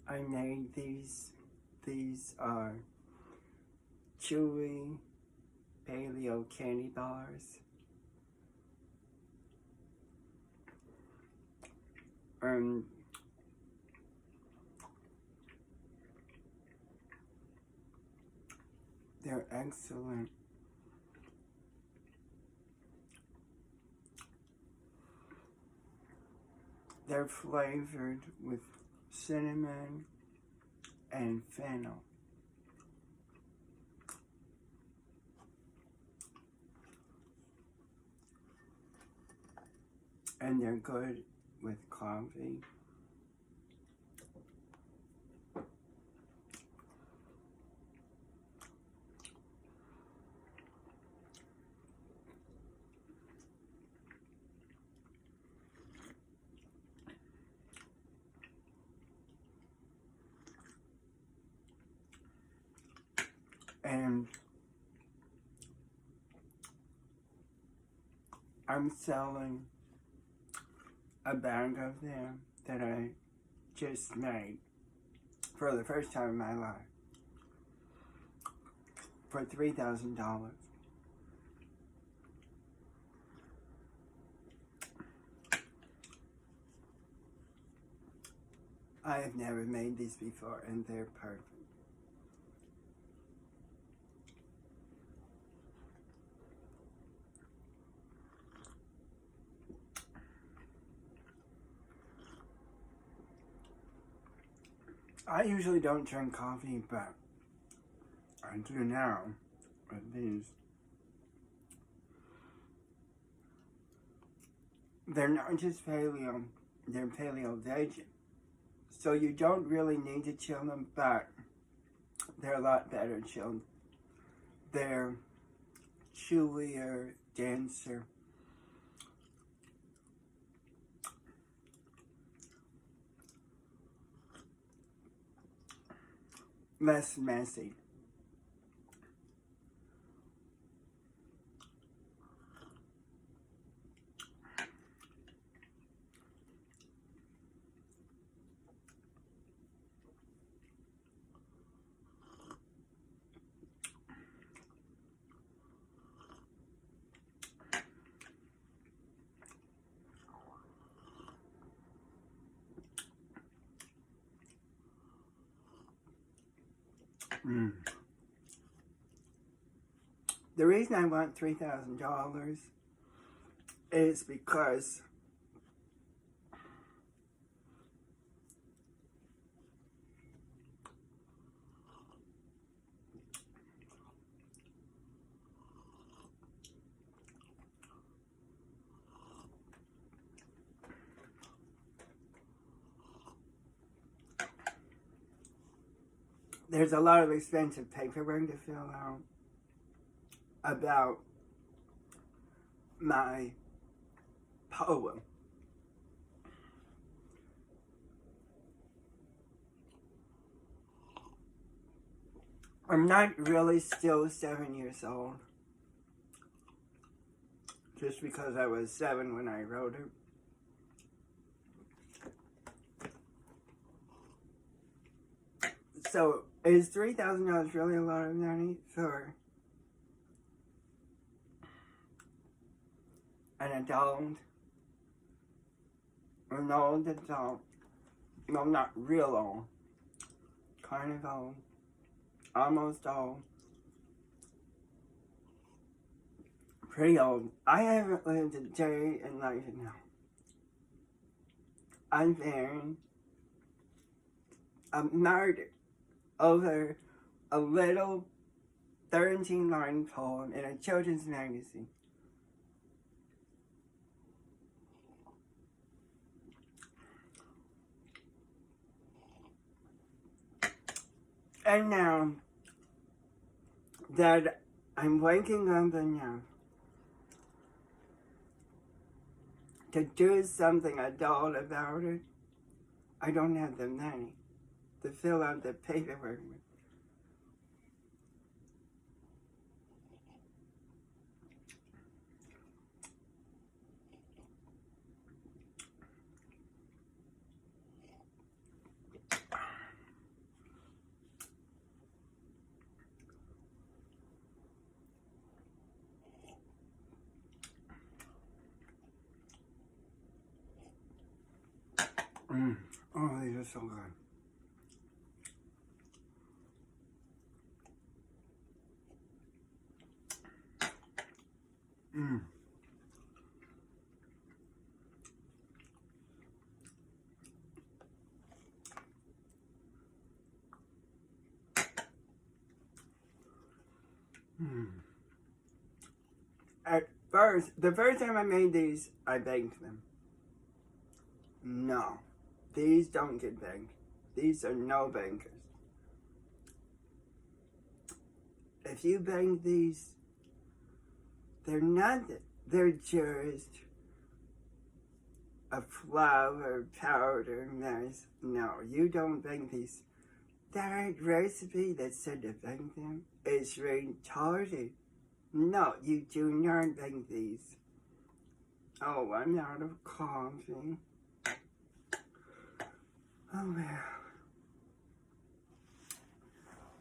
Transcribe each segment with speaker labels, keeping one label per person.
Speaker 1: I made these. These are chewy paleo candy bars. Um, they're excellent. They're flavored with cinnamon and fennel. And they're good with coffee. And I'm selling a bag of them that I just made for the first time in my life for $3,000. I have never made these before, and they're perfect. I usually don't drink coffee, but I do now with these. They're not just paleo, they're paleo vegan. So you don't really need to chill them, but they're a lot better chilled. They're chewier, denser. Less messy. Mm. The reason I want $3,000 is because there's a lot of expensive paperwork to fill out about my poem. I'm not really still 7 years old, just because I was 7 when I wrote it. So, is $3,000 really a lot of money for an adult? An old adult? No, not real old. Kind of old. Almost old. Pretty old. I haven't lived a day in life now. I'm murdered over a little 13-line poem in a children's magazine. And now that I'm waking up enough to do something adult about it, I don't have the money to fill out the paperwork. Oh, these are so good. Mm. Mm. At first, the first time I made these, I baked them. No, these don't get baked. These are no bakers. If you bake these, they're nothing. They're just a flour powder mess. No, you don't bake these. That recipe that said to bake them is retarded. No, you do not bake these. Oh, I'm out of coffee. Oh, well.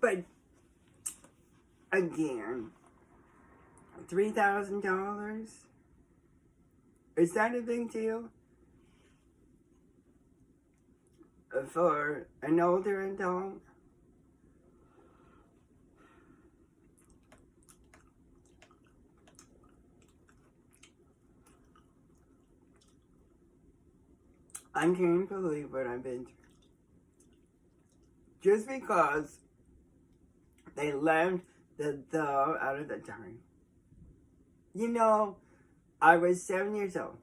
Speaker 1: But, again, $3,000? Is that a big deal? For an older adult? I can't believe what I've been through. Just because they left the out of the time. You know, I was 7 years old.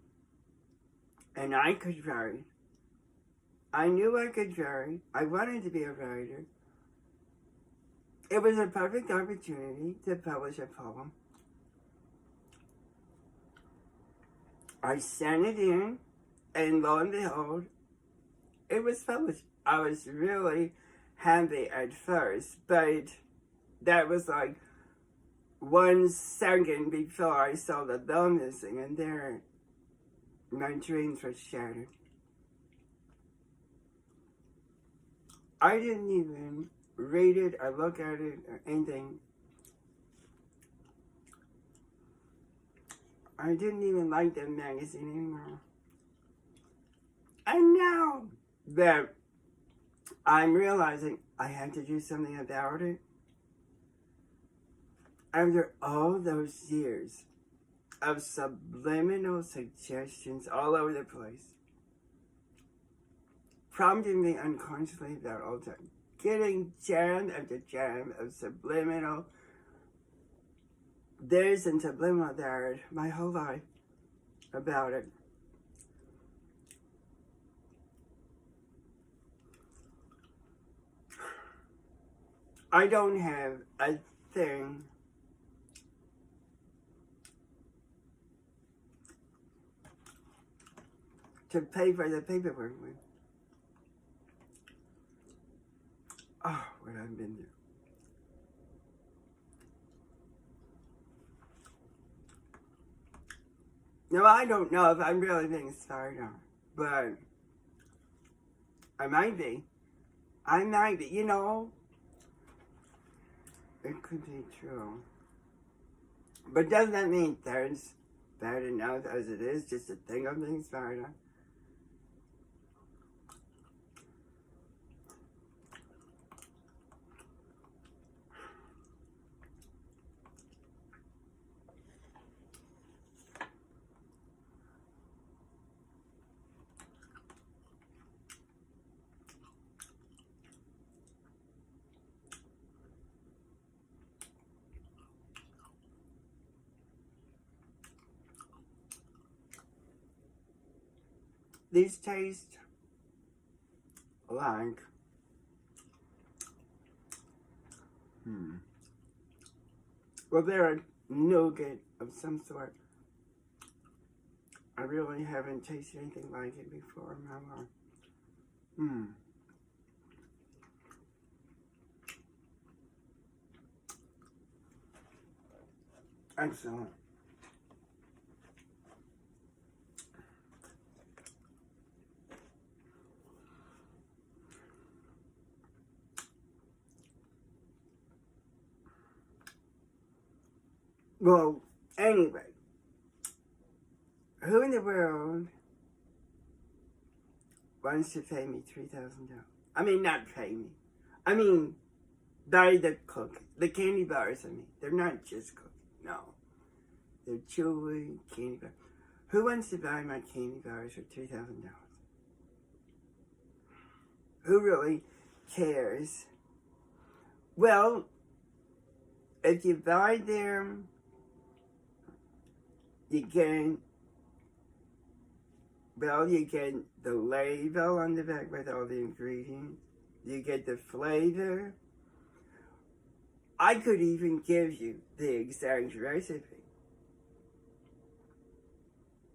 Speaker 1: And I could write. I knew I could write. I wanted to be a writer. It was a perfect opportunity to publish a poem. I sent it in, and lo and behold, it was published. I was really happy at first, but that was like 1 second before I saw the bell missing, and there, my dreams were shattered. I didn't even read it or look at it or anything. I didn't even like that magazine anymore. And now that I'm realizing I had to do something about it, after all those years of subliminal suggestions all over the place, prompting me unconsciously about all the time, getting jam after jam of subliminal this and subliminal that my whole life about it. I don't have a thing to pay for the paperwork with. Oh, what I've been through. Now, I don't know if I'm really being started on, but I might be. I might be. You know, it could be true. But doesn't that mean that's bad enough as it is just to think I'm being started on? These taste like well, they're a nougat of some sort. I really haven't tasted anything like it before in my life. Excellent. Well, anyway, who in the world wants to pay me $3,000. I mean, not pay me. I mean, buy the cookie. The candy bars, I mean. They're not just cookies. No. They're jewelry, candy bars. Who wants to buy my candy bars for $3,000? Who really cares? Well, if you buy them, you get the label on the back with all the ingredients. You get the flavor. I could even give you the exact recipe.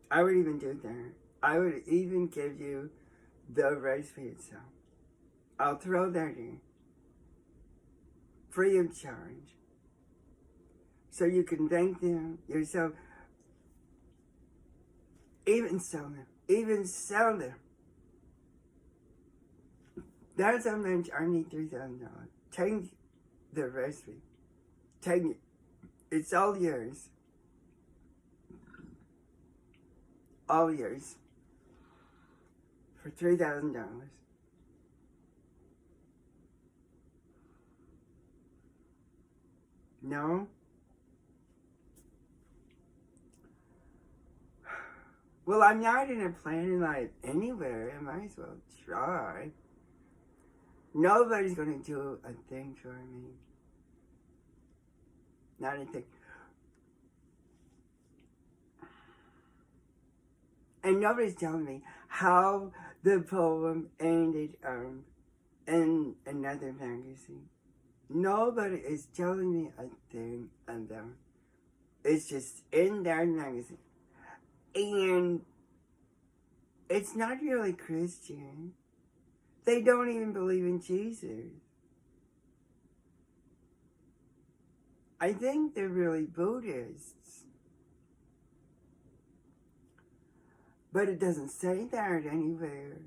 Speaker 1: I would even do that. I would even give you the recipe itself. I'll throw that in. Free of charge. So you can thank them yourself. Even sell them. Even sell them. That's how much I need $3,000. Take the recipe. Take it. It's all yours. All yours. For $3,000. No? Well, I'm not in a planning life anywhere. I might as well try. Nobody's gonna do a thing for me. Not a thing. And nobody's telling me how the poem ended in another magazine. Nobody is telling me a thing about it. It's just in that magazine. And it's not really Christian. They don't even believe in Jesus. I think they're really Buddhists. But it doesn't say that anywhere.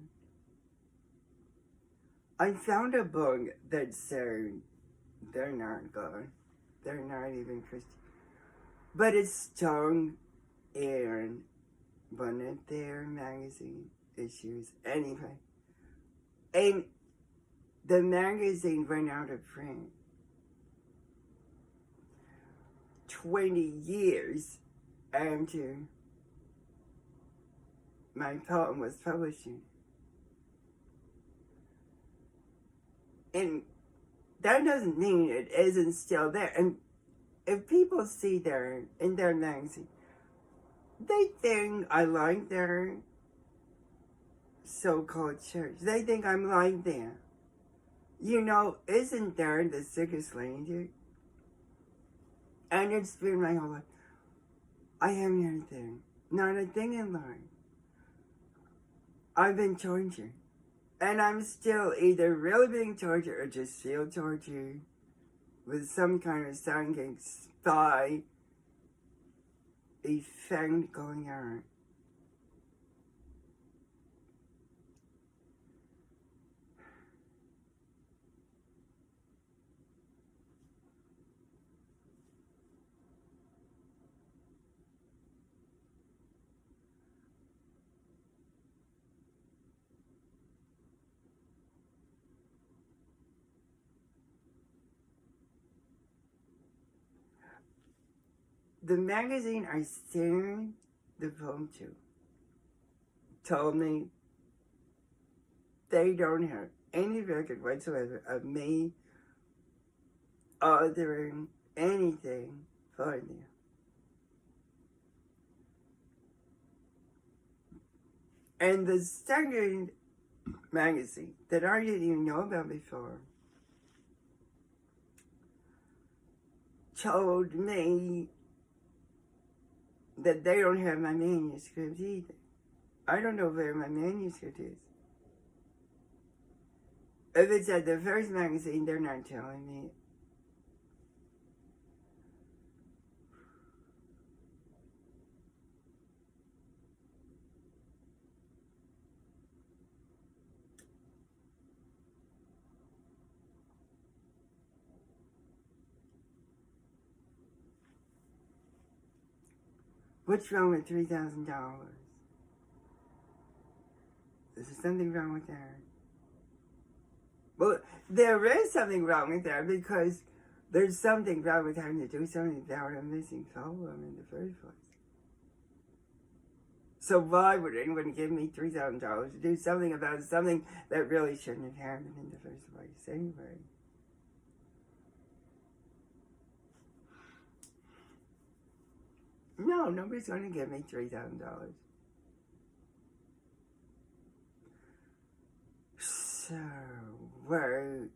Speaker 1: I found a book that said they're not God. They're not even Christian. But it's tongue in one of their magazine issues anyway. And the magazine went out of print 20 years after my poem was published. And that doesn't mean it isn't still there. And if people see there in their magazine, they think I like their so-called church. They think I'm like them. You know, isn't there the sickest lady? And it's been my whole life. I haven't had a thing. Not a thing in life. I've been tortured. And I'm still either really being tortured or just feel tortured with some kind of psychic spy effect going on. The magazine I sent the poem to told me they don't have any record whatsoever of me authoring anything for them. And the second magazine that I didn't even know about before told me that they don't have my manuscript either. I don't know where my manuscript is. If it's at the first magazine, they're not telling me. What's wrong with $3,000? Is there something wrong with that? Well, there is something wrong with that because there's something wrong with having to do something without a missing column in the first place. So why would anyone give me $3,000 to do something about something that really shouldn't have happened in the first place anyway? No, nobody's going to give me $3,000. So, what am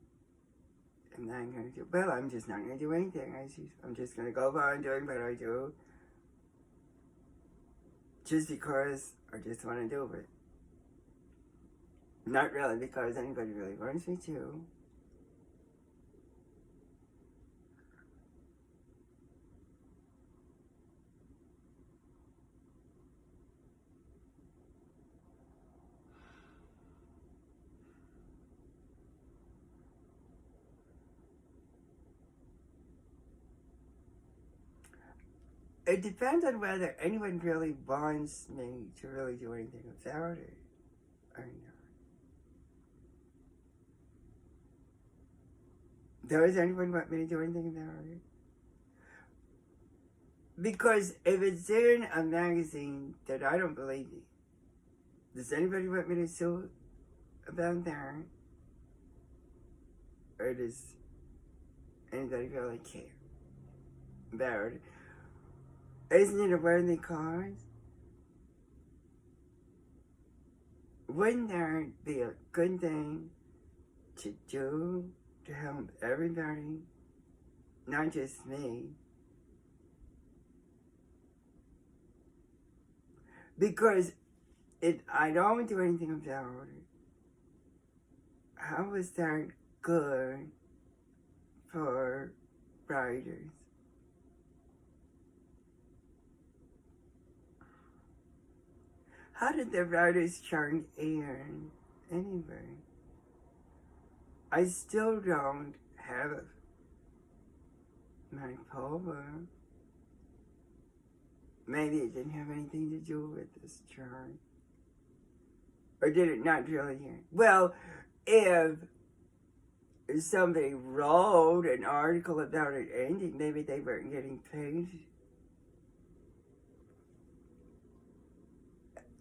Speaker 1: I going to do? Well, I'm just not going to do anything. I'm just going to go on doing what I do. Just because I just want to do it. Not really because anybody really wants me to. It depends on whether anyone really wants me to really do anything about it or not. Does anyone want me to do anything about it? Because if it's in a magazine that I don't believe in, does anybody want me to sue about that? Or does anybody really care about it? Isn't it a worthy cause? Wouldn't that be a good thing to do to help everybody, not just me? Because if I don't do anything about it, how is that good for writers? How did the writers chart end anyway? I still don't have my poem. Maybe it didn't have anything to do with this chart. Or did it not really? Well, if somebody wrote an article about it ending, maybe they weren't getting paid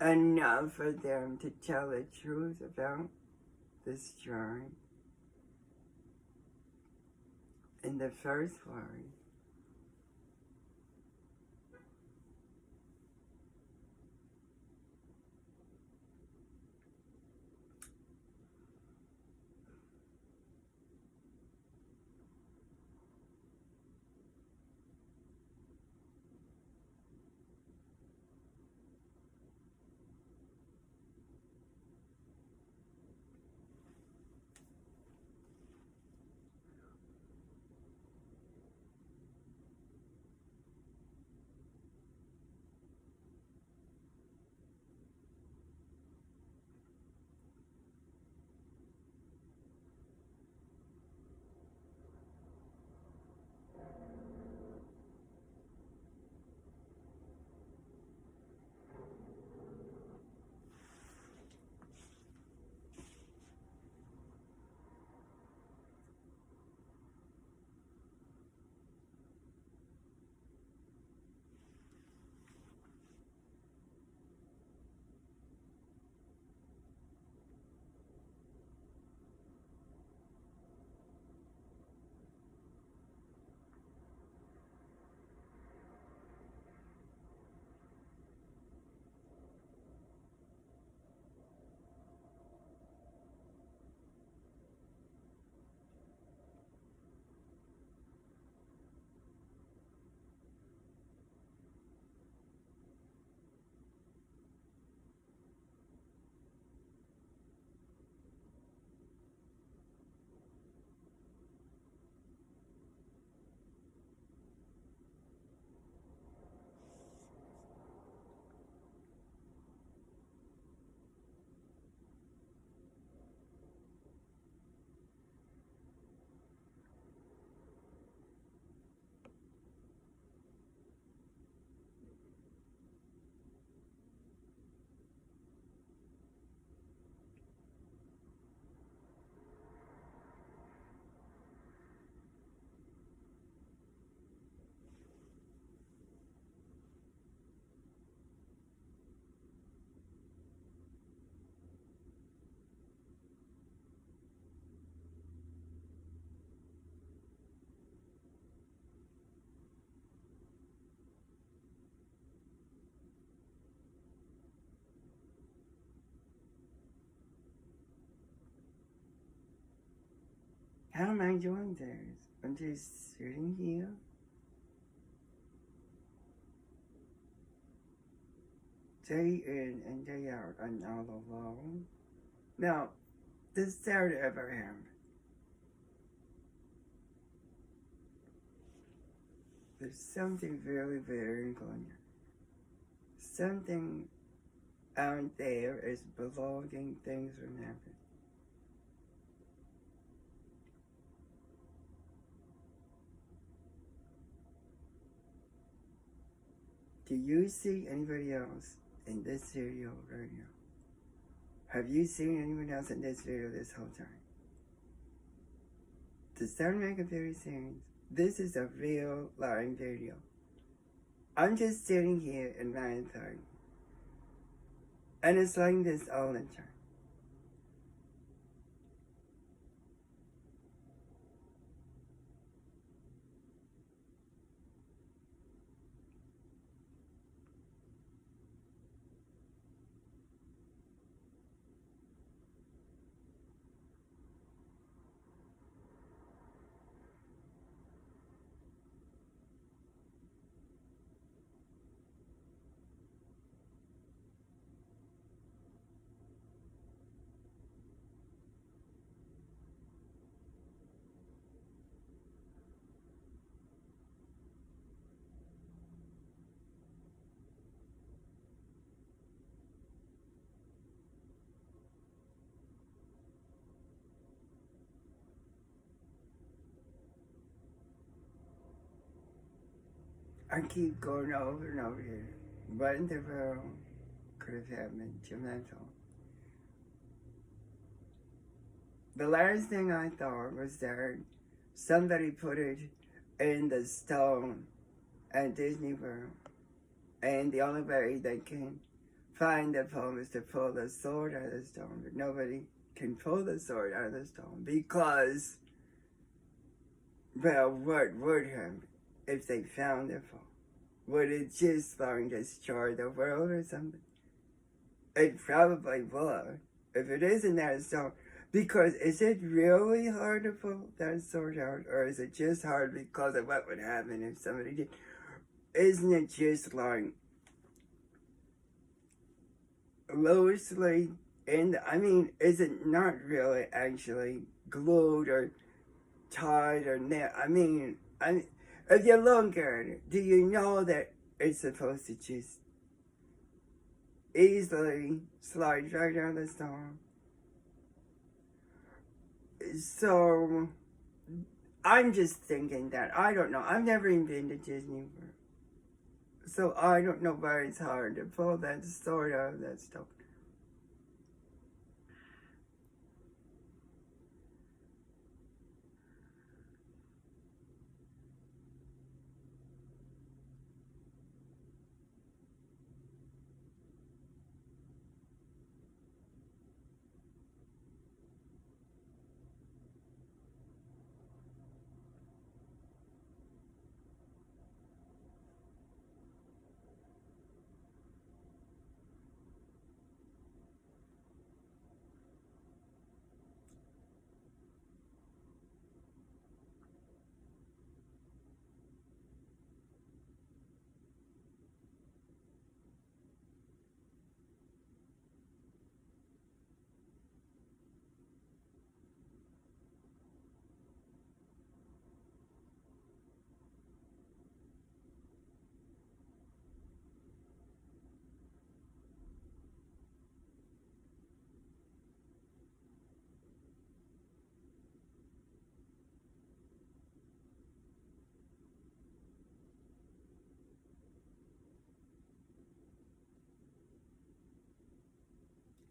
Speaker 1: enough for them to tell the truth about this chart in the first place. How am I doing this? I'm just sitting here. Day in and day out, I'm all alone. Now, this started ever happened. There's something very, very good. Something out there is blocking things from happening. Do you see anybody else in this video right now? Have you seen anyone else in this video this whole time? Does that make a very sense? This is a real lying video. I'm just sitting here in my time. And it's like this all the time. I keep going over and over here. What in the world could have happened to mental? The last thing I thought was that somebody put it in the stone at Disney World. And the only way they can find the poem is to pull the sword out of the stone. But nobody can pull the sword out of the stone because, well, what would happen if they found the poem? Would it just destroy the world or something? It probably would. If it isn't that stone, because is it really hard to pull that sword out, or is it just hard because of what would happen if somebody did? Isn't it just like loosely is it not really actually glued or tied or if you look at it, do you know that it's supposed to just easily slide right out of the stone? So, I'm just thinking that, I don't know, I've never even been to Disney World. So I don't know why it's hard to pull that sword out of that stone.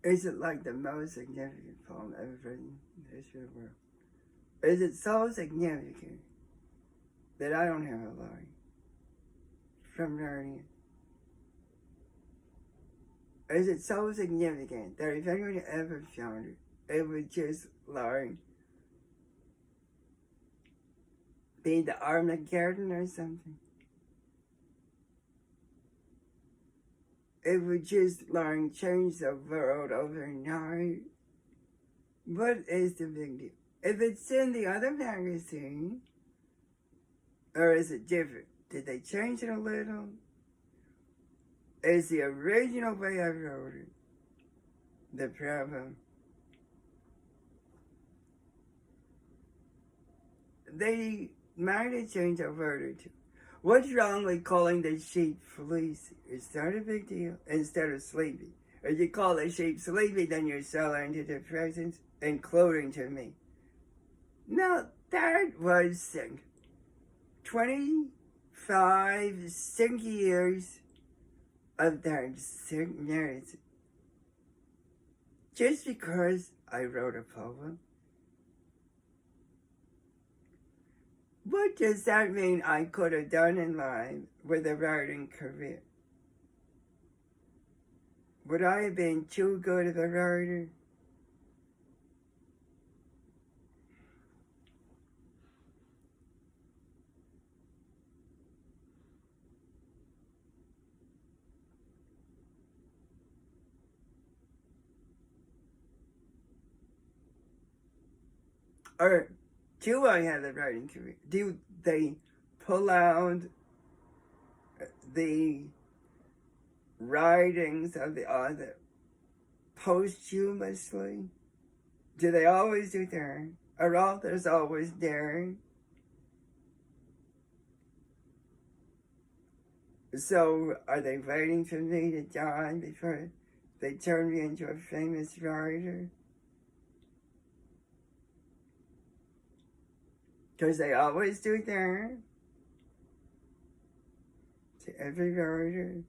Speaker 1: Is it like the most significant poem ever written in the history of the world? Is it so significant that I don't have a line from Narnia? Is it so significant that if anyone ever found it, it would just like be the Armageddon or something? It would just like change the world overnight. What is the big deal? If it's in the other magazine, or is it different? Did they change it a little? Is the original way I wrote it the problem? They might have changed a word or two. What's wrong with calling the sheep fleecy? It's not a big deal. Instead of sleepy. If you call the sheep sleepy, then you're selling antidepressants and clothing to me. Now, that was 25 sick years of that sick narrative. Just because I wrote a poem. What does that mean I could have done in life with a writing career? Would I have been too good of a writer? Or do I have a writing career? Do they pull out the writings of the author posthumously? Do they always do that? Are authors always daring? So are they waiting for me to die before they turn me into a famous writer? Because they always do that to every writer.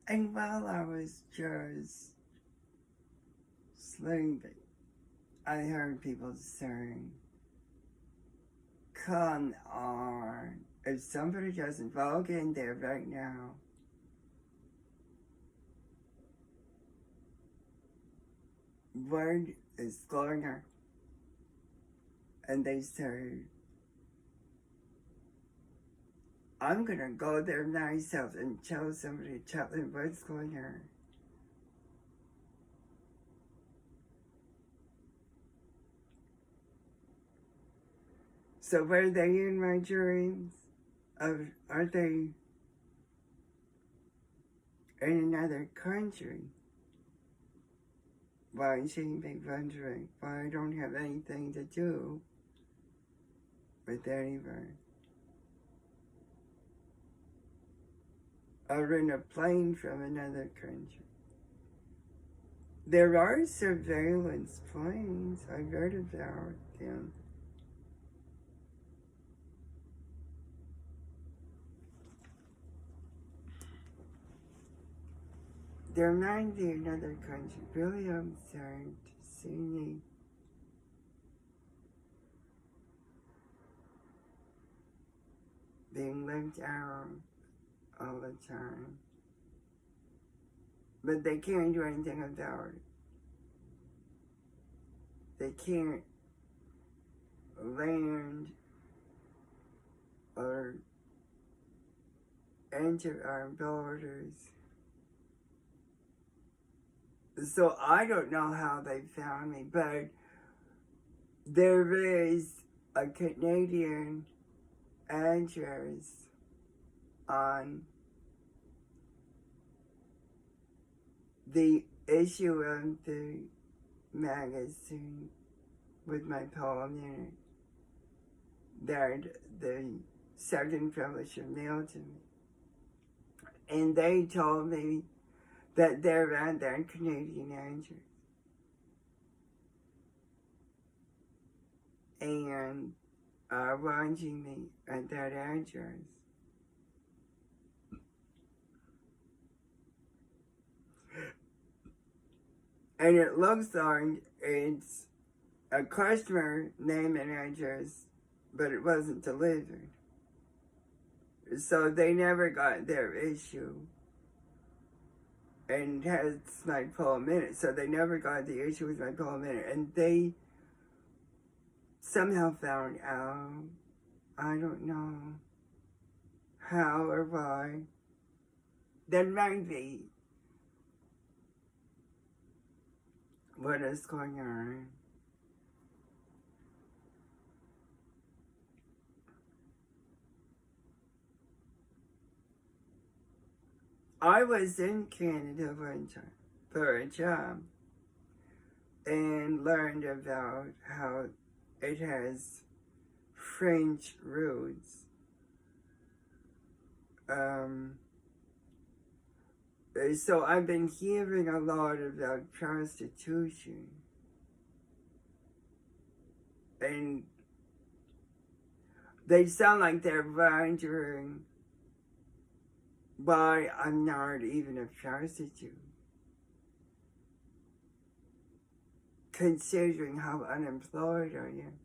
Speaker 1: And while I was just sleeping, I heard people saying, come on, if somebody doesn't log in there right now, word is going on. And they said, I'm gonna go there myself and tell somebody, tell them what's going on. So were they in my dreams? Are they in another country? Watching me wondering why I don't have anything to do with anyone. Or in a plane from another country. There are surveillance planes. I read about them. There might be another country. Really, I'm starting to see me being left out all the time. But they can't do anything about it. They can't land or enter our borders. So I don't know how they found me, but there is a Canadian address on the issue of the magazine with my poem in it that the second publisher mailed to me. And they told me that they're at that Canadian address. And are watching me at that address. And it looks like it's a customer name and address, but it wasn't delivered. So they never got their issue. And it has my poem in it, so they never got the issue with my poem in it. And they somehow found out, I don't know how or why, that might be what is going on. I was in Canada one time for a job and learned about how it has French roots. So I've been hearing a lot about prostitution. And they sound like they're wondering why I'm not even a prostitute. Considering how unemployed I am.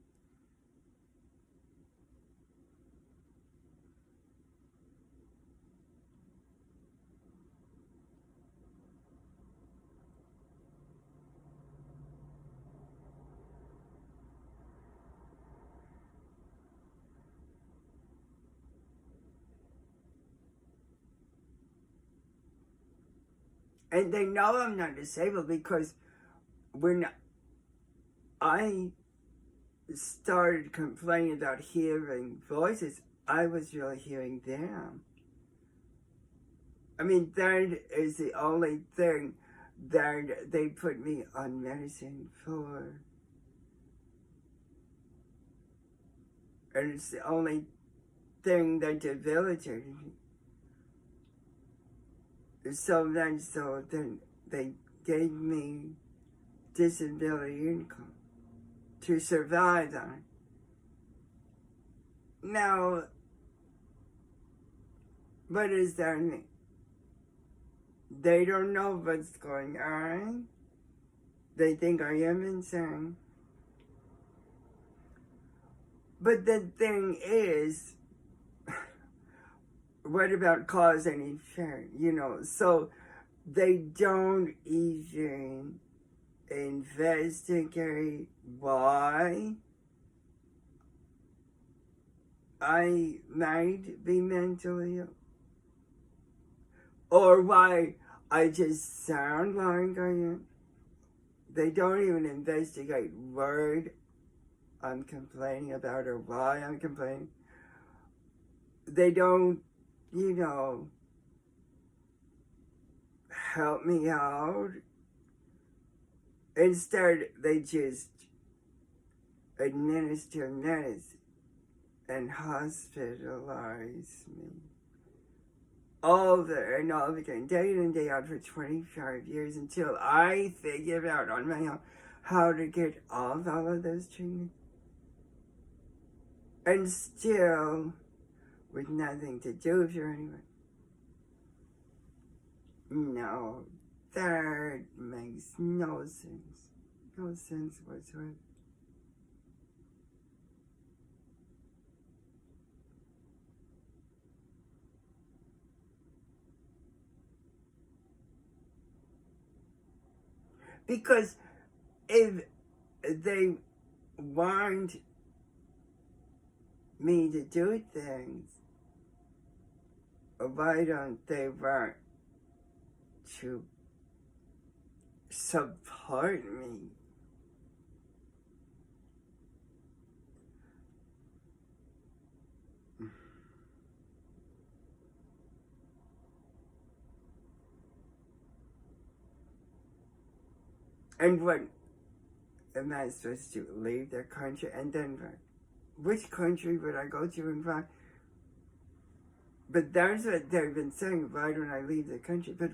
Speaker 1: And they know I'm not disabled because when I started complaining about hearing voices, I was really hearing them. I mean, that is the only thing that they put me on medicine for. And it's the only thing that debilitated me. So much so that they gave me disability income to survive on. Now, what does that mean? They don't know what's going on. They think I am insane. But the thing is, what about cause and effect? You know, so they don't even investigate why I might be mentally ill. Or why I just sound like I am. They don't even investigate word I'm complaining about or why I'm complaining. They don't, you know, help me out. Instead, they just administer medicine and hospitalize me over and over again, day in and day out for 25 years until I figured out on my own how to get off all of those treatments. And still, with nothing to do for anyone. No, that makes no sense. No sense whatsoever. Because if they want me to do things, why don't they want to support me? And what am I supposed to leave their country? And then what? Which country would I go to and why? But that's what they've been saying. Why don't I leave the country? But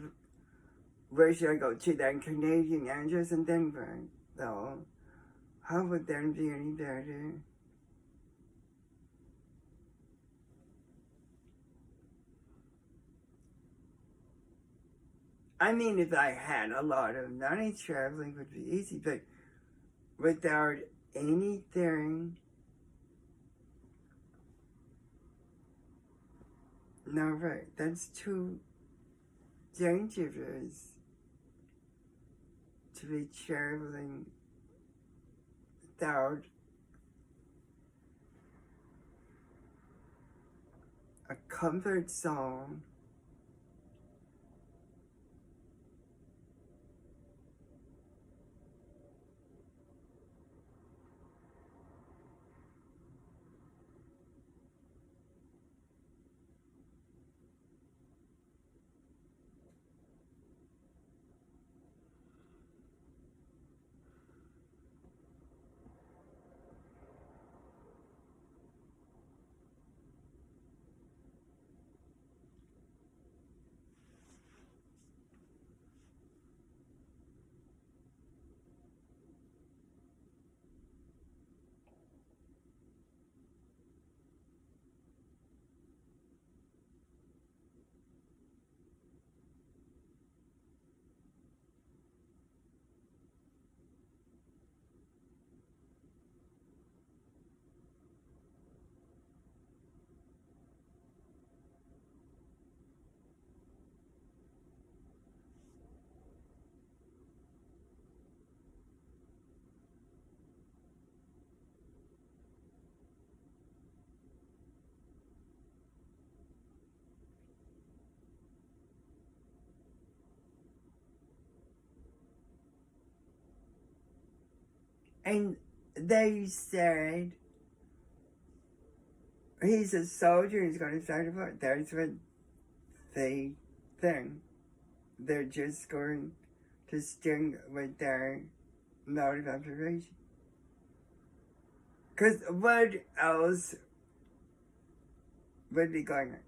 Speaker 1: where should I go? To that Canadian address and then what? Though, how would that be any better? I mean, if I had a lot of money, traveling would be easy, but without anything, no, right, that's too dangerous to be traveling without a comfort zone. And they said he's a soldier, he's going to fight a war. That's what they think. They're just going to sting with their mode of operation. Because what else would be going on?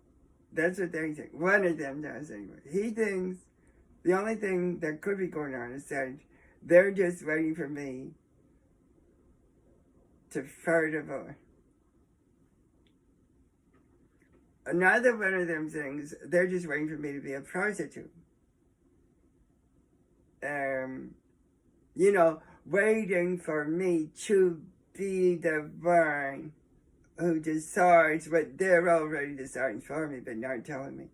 Speaker 1: That's what they think. One of them does anyway. He thinks the only thing that could be going on is that they're just waiting for me to fight a war. Another one of them things, they're just waiting for me to be a prostitute. You know, waiting for me to be the one who decides what they're already deciding for me, but not telling me.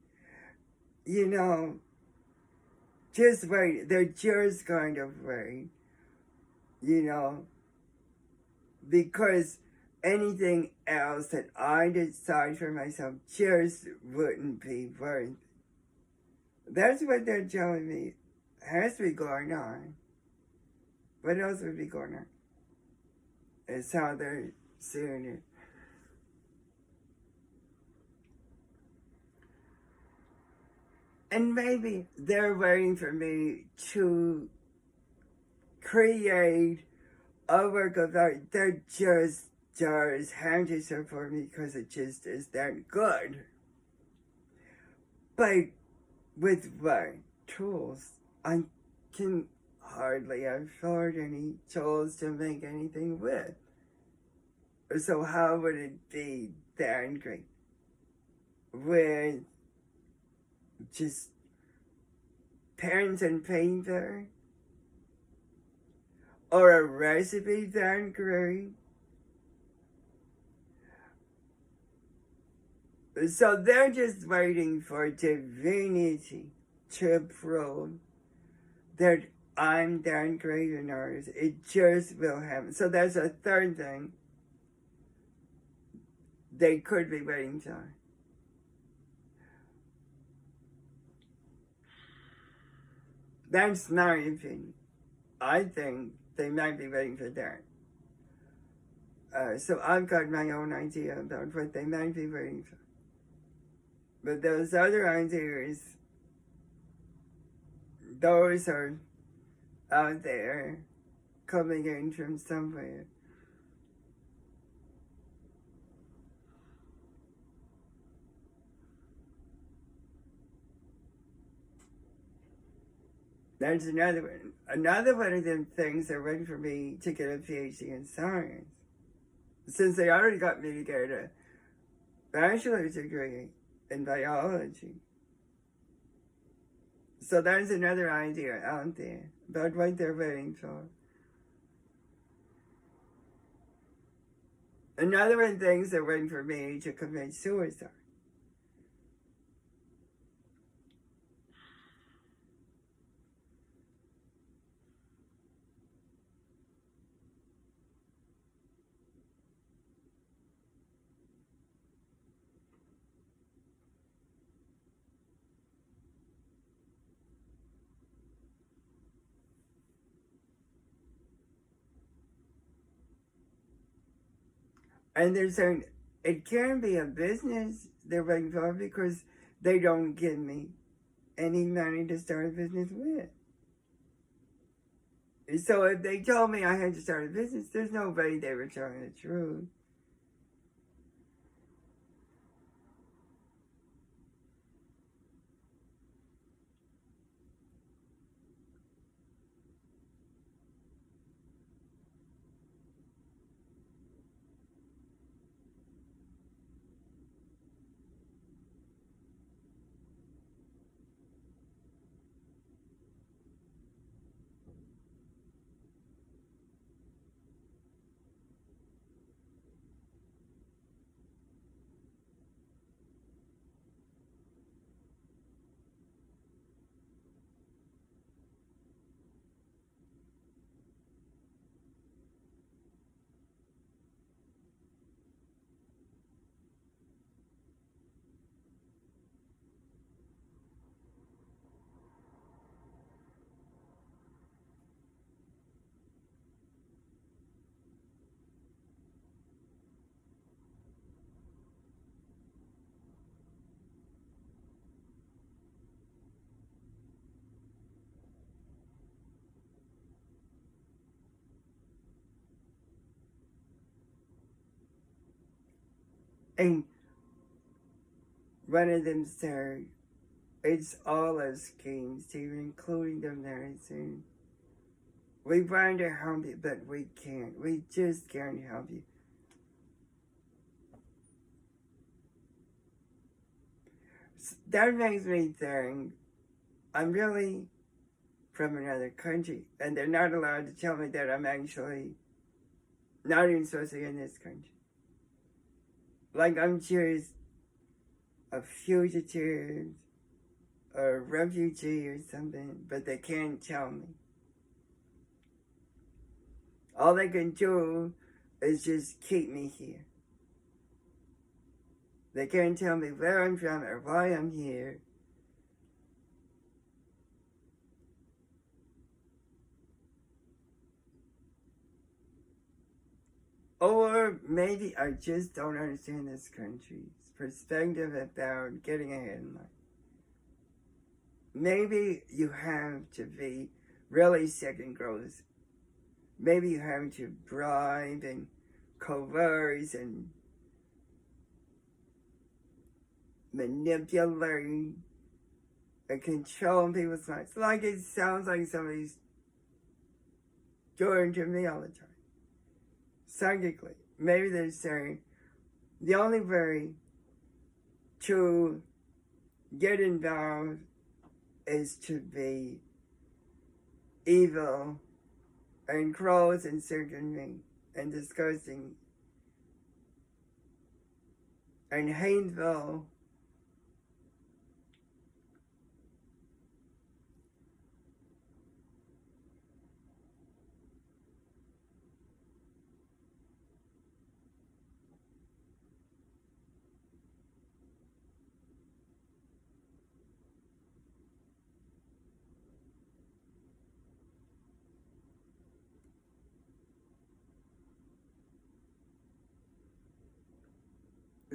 Speaker 1: You know, just wait. They're just going to wait. You know, because anything else that I decide for myself just wouldn't be worth it. That's what they're telling me has to be going on. What else would be going on? is how they're seeing it. And maybe they're waiting for me to create a work of art that just does hairdresser for me because it just is that good. But with what tools? I can hardly afford any tools to make anything with. So how would it be that great? With just pens and paper? Or a recipe that great? So they're just waiting for divinity to prove that I'm that great an artist. It just will happen. So that's a third thing they could be waiting for. That's my opinion. I think they might be waiting for that. So I've got my own idea about what they might be waiting for. But those other ideas, those are out there, coming in from somewhere. That's another one. Another one of them things are waiting for me to get a PhD in science. Since they already got me to get a bachelor's degree in biology. So there's another idea out there about what they're waiting for. Another one thinks they're waiting for me to commit suicide. And they're saying it can be a business they're waiting for because they don't give me any money to start a business with. So if they told me I had to start a business, there's no way they were telling the truth. And one of them said, it's all a scheme, Stephen, including the medicine. We want to help you, but we can't. We just can't help you. That makes me think I'm really from another country, and they're not allowed to tell me that I'm actually not even supposed to be in this country. Like I'm just a fugitive, or a refugee or something, but they can't tell me. All they can do is just keep me here. They can't tell me where I'm from or why I'm here. Or maybe I just don't understand this country's perspective about getting ahead in life. Maybe you have to be really second growth. Maybe you have to bribe and coerce and manipulate and control people's minds. Like it sounds like somebody's doing to me all the time. Psychically. Maybe they're saying the only way to get involved is to be evil and gross and sickening and disgusting and hateful.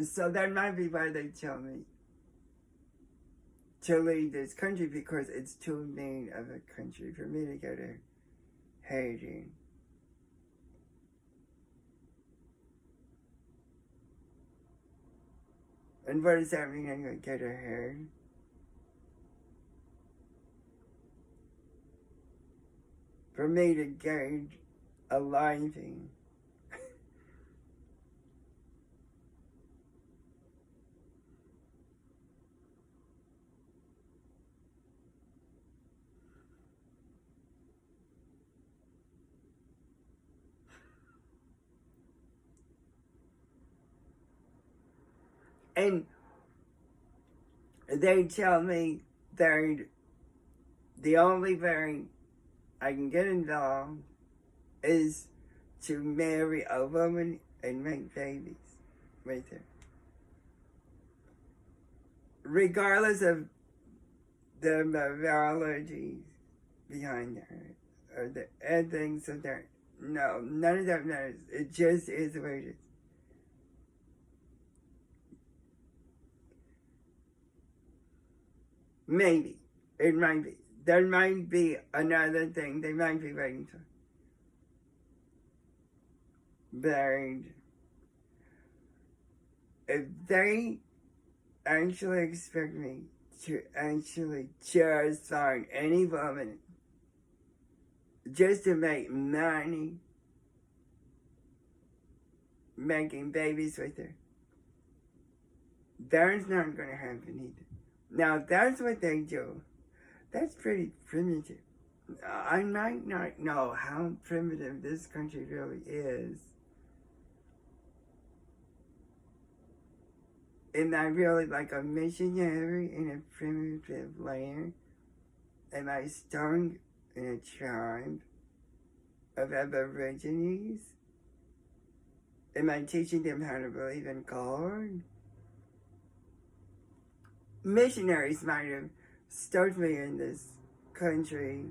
Speaker 1: So that might be why they tell me to leave this country, because it's too mean of a country for me to go to Haiti. And what does that mean? I'm going to get a hair? For me to get a living. And they tell me that the only way I can get involved is to marry a woman and make babies with her. Regardless of the moralities behind her or the ethics of that. No, none of that matters. It just is what it is. Maybe. It might be. There might be another thing they might be waiting for. But if they actually expect me to actually just find any woman just to make money making babies with her, that's not going to happen either. Now, that's what they do. That's pretty primitive. I might not know how primitive this country really is. Am I really like a missionary in a primitive land? Am I strong in a tribe of Aborigines? Am I teaching them how to believe in God? Missionaries might have started me in this country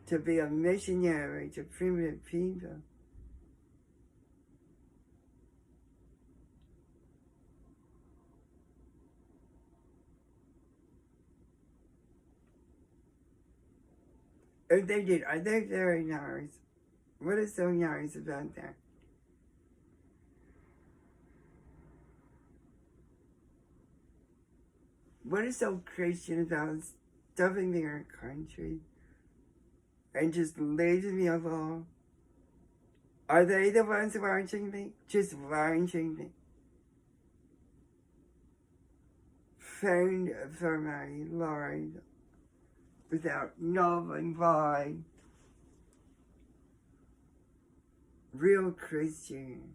Speaker 1: to be a missionary to primitive people. If they did, are they very nice? What is so nice about that? What is so Christian about stuffing me in our country and just leaving me alone? Are they the ones watching me? Just watching me? Fend for my Lord without knowing why. Real Christian.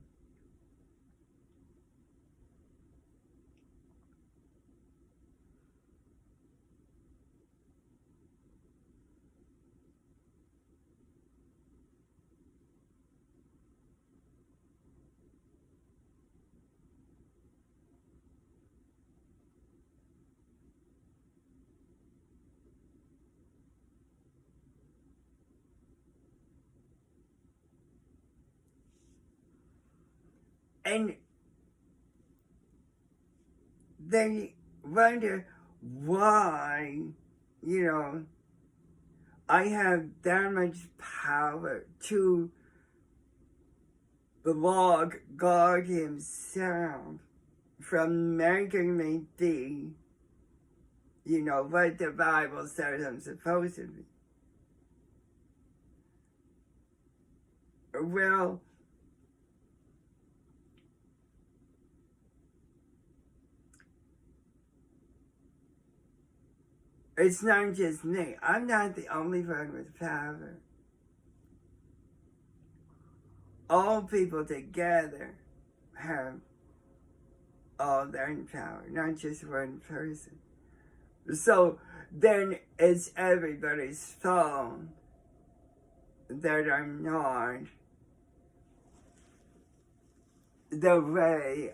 Speaker 1: And they wonder why, you know, I have that much power to block God Himself from making me be, you know, what the Bible says I'm supposed to be. Well, it's not just me. I'm not the only one with power. All people together have all their power, not just one person. So then it's everybody's fault that I'm not the way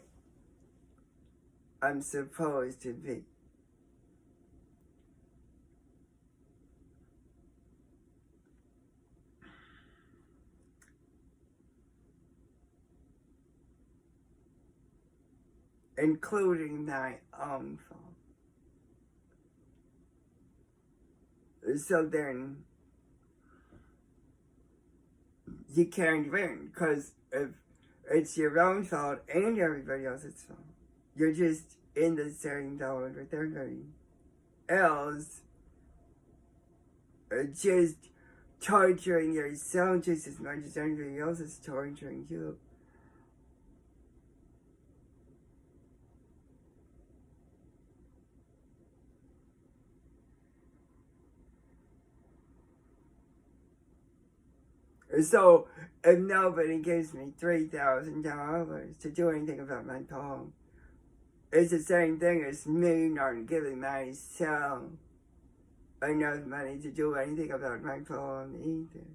Speaker 1: I'm supposed to be. Including my own fault. So then you can't win, because if it's your own fault and everybody else's fault, you're just in the same boat with everybody else, just torturing yourself just as much as everybody else is torturing you. So if nobody gives me $3,000 to do anything about my poem, it's the same thing as me not giving myself enough money to do anything about my poem either.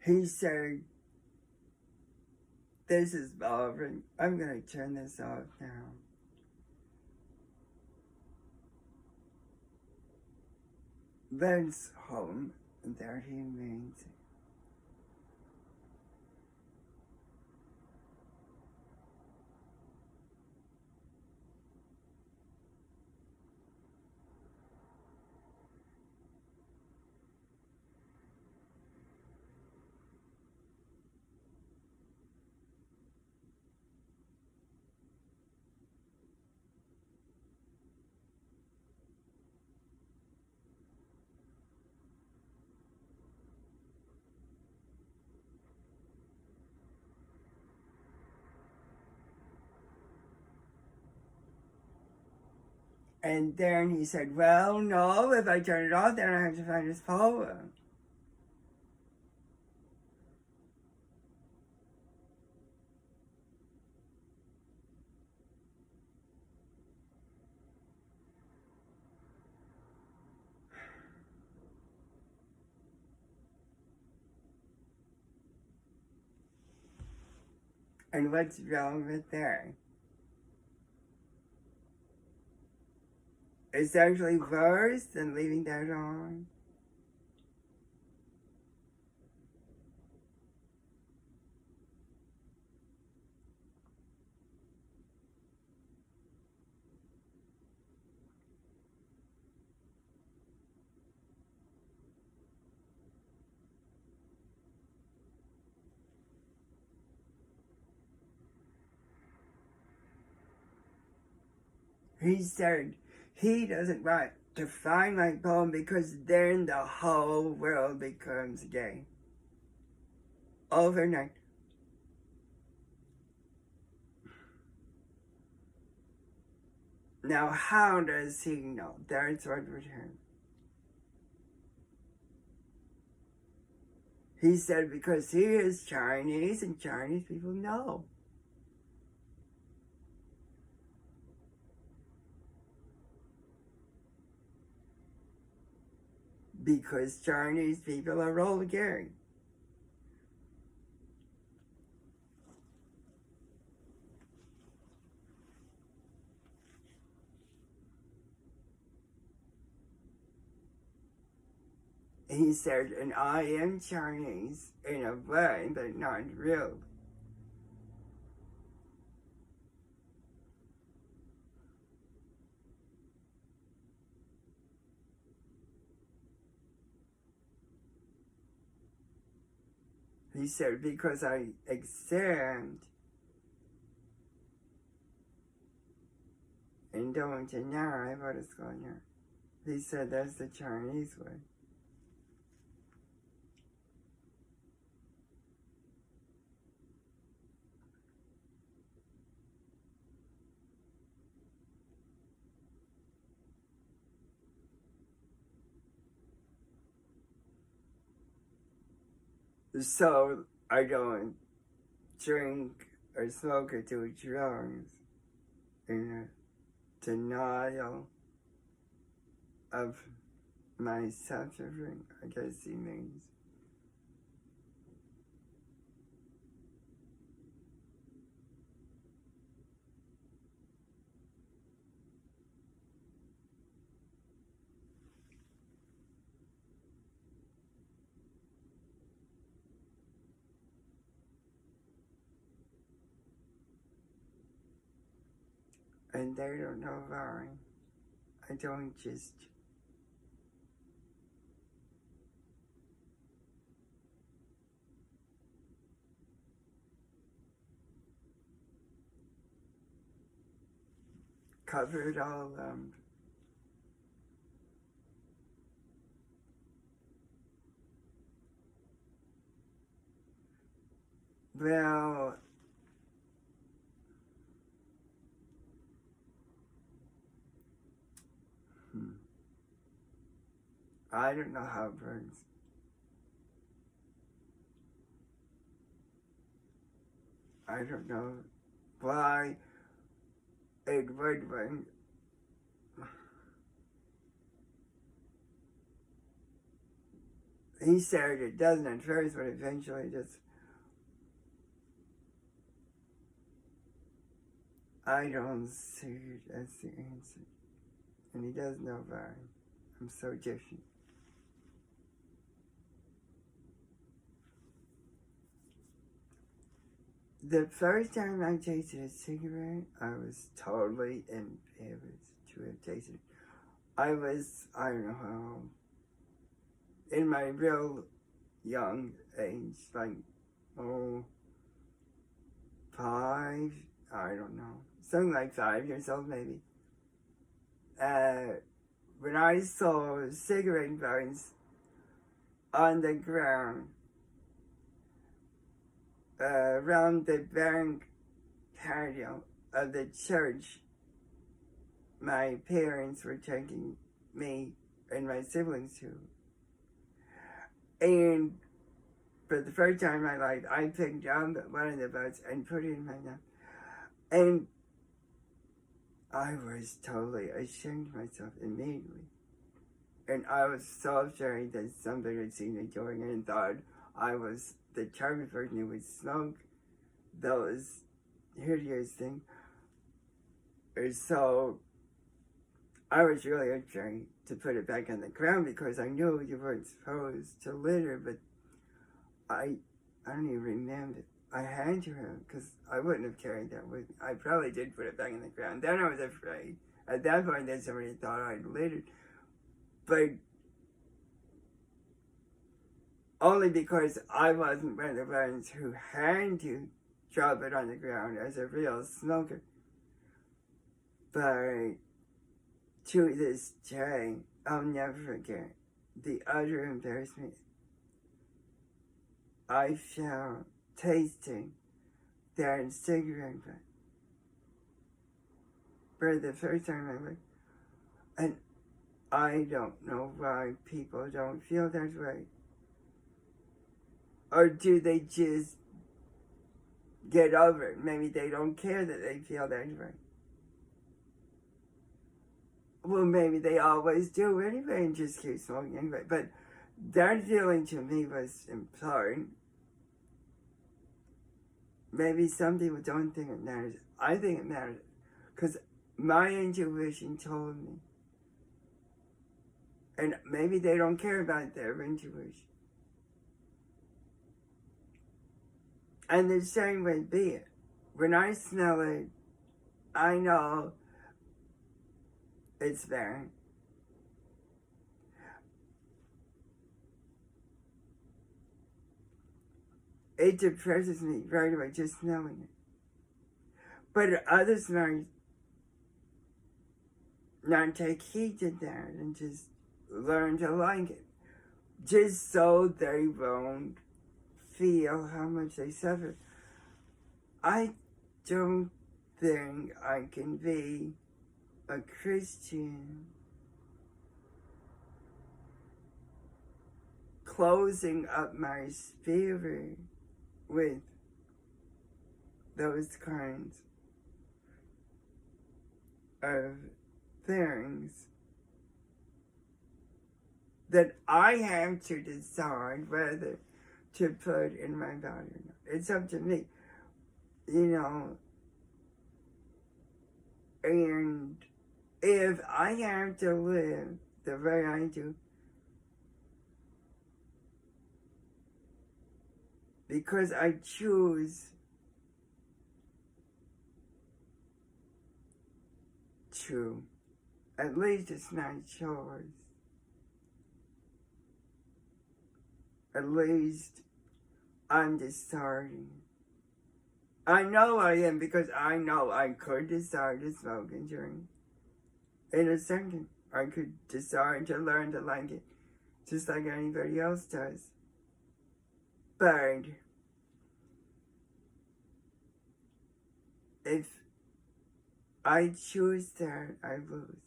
Speaker 1: He said, this is bothering. I'm going to turn this off now. Ben's home, and there he means it. And then he said, well, no, if I turn it off, then I have to find his poem. And what's wrong with that? It's actually worse than leaving that on. He said he doesn't want to find my poem because then the whole world becomes gay. Overnight. Now, how does he know? That's what would him. He said because he is Chinese and Chinese people know. Because Chinese people are vulgar. He said, and I am Chinese in a way, but not real. He said, because I accept and don't deny what is going on. He said that's the Chinese way. So I don't drink or smoke or do drugs in a denial of my suffering, I guess he means. And they don't know why. I don't just cover it all up. Well, I don't know how it works. I don't know why it would work. He said it doesn't at first, but eventually just, I don't see it as the answer. And he doesn't know why. I'm so different. The first time I tasted a cigarette, I was totally embarrassed to have tasted it. I don't know how, in my real young age, like, 5, I don't know, something like 5 years old maybe. When I saw cigarette burns on the ground around the bank patio of the church my parents were taking me and my siblings to. And for the first time in my life, I picked up one of the butts and put it in my mouth. And I was totally ashamed of myself immediately. And I was so afraid that somebody had seen me doing it and thought I was the type of person who would smoke those hideous things. And so I was really afraid to put it back on the ground because I knew you weren't supposed to litter, but I don't even remember. I had to have, because I wouldn't have carried that with me. I probably did put it back in the ground. Then I was afraid. At that point, then somebody thought I'd littered. But only because I wasn't one of the ones who had to drop it on the ground as a real smoker. But to this day, I'll never forget the utter embarrassment I felt tasting that cigarette butt. for the first time in my life. And I don't know why people don't feel that way. Or do they just get over it? Maybe they don't care that they feel that way. Well, maybe they always do anyway and just keep smoking anyway. But that feeling to me was important. Maybe some people don't think it matters. I think it matters. Because my intuition told me. And maybe they don't care about their intuition. And the same way be it. When I smell it, I know it's there. It depresses me right away just knowing it. But others might not take heed to that and just learn to like it. Just so they won't feel how much they suffer. I don't think I can be a Christian closing up my spirit with those kinds of things that I have to decide whether to put in my body or not. It's up to me, you know. And if I have to live the way I do, because I choose to, at least it's not choice. At least I'm deciding. I know I am because I know I could decide to smoke and drink. In a second, I could decide to learn to like it, just like anybody else does. But if I choose that, I lose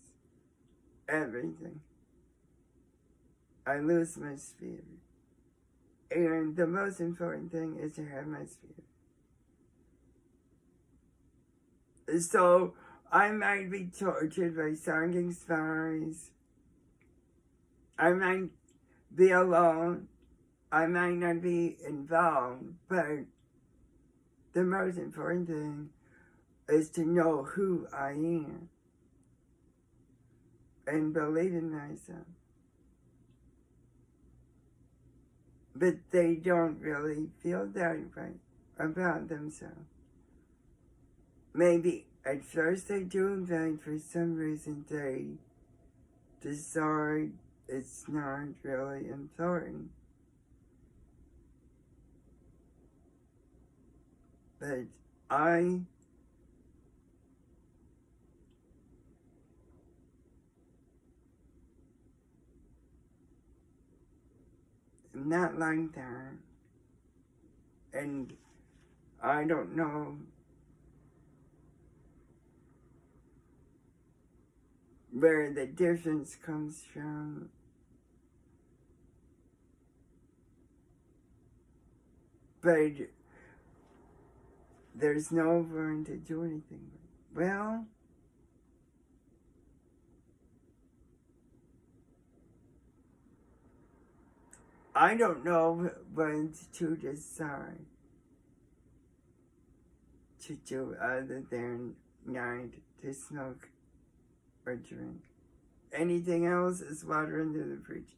Speaker 1: everything. I lose my spirit. And the most important thing is to have my spirit. So I might be tortured by sounding spies. I might be alone. I might not be involved. But the most important thing is to know who I am and believe in myself. But they don't really feel that way about themselves. Maybe at first they do, but for some reason they decide it's not really important. But I'm not like that. And I don't know where the difference comes from. But there's no one to do anything with. Well, I don't know what to decide to do other than not to smoke or drink. Anything else is water under the bridge.